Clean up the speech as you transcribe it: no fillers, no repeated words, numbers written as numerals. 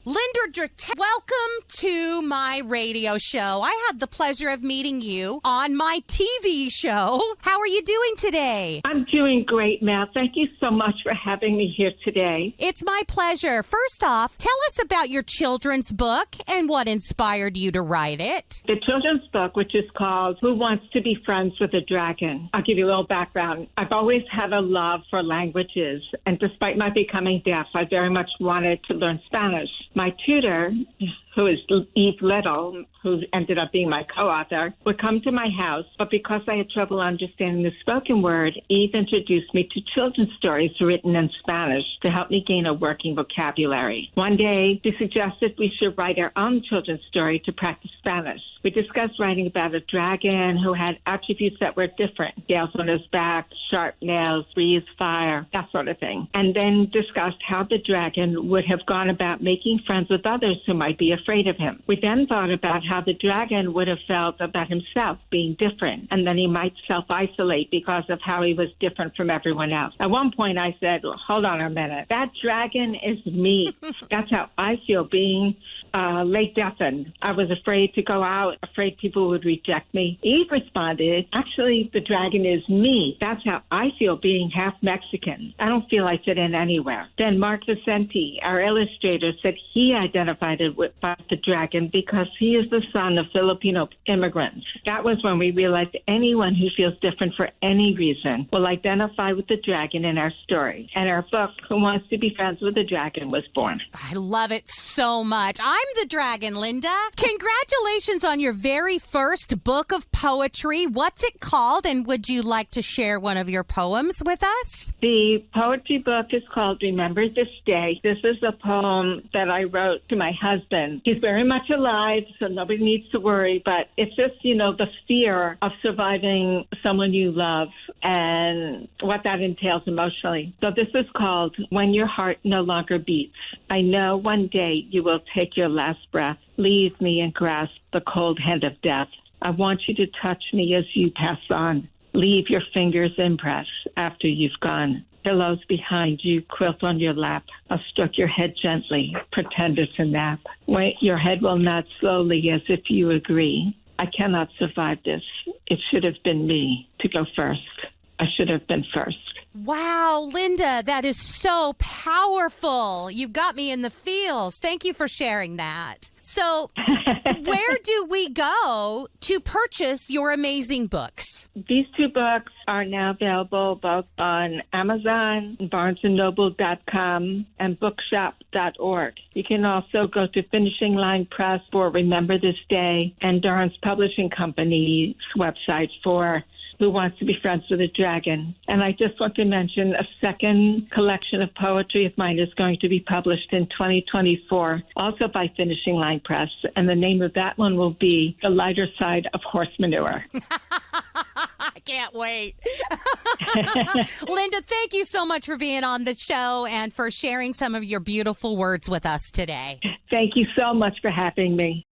Linda Drattell, welcome to my radio show. I had the pleasure of meeting you on my TV show. How are you doing today? I'm doing great, Mel. Thank you so much for having me here today. It's my pleasure. First off, tell us about your children's book and what inspired you to write it. The children's book, which is called Who Wants to Be Friends with a Dragon? I'll give you a little background. I've always had a love for languages, and despite my becoming deaf, I very much wanted to learn Spanish. My tutor, who is Eve Little, who ended up being my co-author, would come to my house, but because I had trouble understanding the spoken word, Eve introduced me to children's stories written in Spanish to help me gain a working vocabulary. One day, she suggested we should write our own children's story to practice Spanish. We discussed writing about a dragon who had attributes that were different. Scales on his back, sharp nails, breathes fire, that sort of thing. And then discussed how the dragon would have gone about making friends with others who might be afraid of him. We then thought about how the dragon would have felt about himself being different, and then he might self-isolate because of how he was different from everyone else. At one point I said, well, hold on a minute, that dragon is me. That's how I feel being late deafened. I was afraid to go out, afraid people would reject me. Eve responded, actually, the dragon is me. That's how I feel being half Mexican. I don't feel I fit in anywhere. Then Mark Vicente, our illustrator, said he identified it with the dragon because he is the son of Filipino immigrants. That was when we realized anyone who feels different for any reason will identify with the dragon in our story. And our book, Who Wants to Be Friends with a Dragon, was born. I love it so much. I'm the dragon, Linda. Congratulations on your very first book of poetry. What's it called? And would you like to share one of your poems with us? The poetry book is called Remember This Day. This is a poem that I wrote to my husband. He's very much alive, so nobody needs to worry, but it's just, the fear of surviving someone you love and what that entails emotionally. So this is called When Your Heart No Longer Beats. I know one day you will take your last breath, leave me and grasp the cold hand of death. I want you to touch me as you pass on. Leave your fingers impress after you've gone. Pillows behind you, quilt on your lap. I'll stroke your head gently, pretend it's a nap. Wait, your head will nod slowly as if you agree. I cannot survive this. It should have been me to go first. I should have been first. Wow, Linda, that is so powerful. You got me in the feels. Thank you for sharing that. So where do we go to purchase your amazing books? These two books are now available both on Amazon, BarnesandNoble.com, and Bookshop.org. You can also go to Finishing Line Press for Remember This Day and Durham's Publishing Company's website for Who Wants to Be Friends with a Dragon. And I just want to mention a second collection of poetry of mine is going to be published in 2024, also by Finishing Line Press. And the name of that one will be The Lighter Side of Horse Manure. I can't wait. Linda, thank you so much for being on the show and for sharing some of your beautiful words with us today. Thank you so much for having me.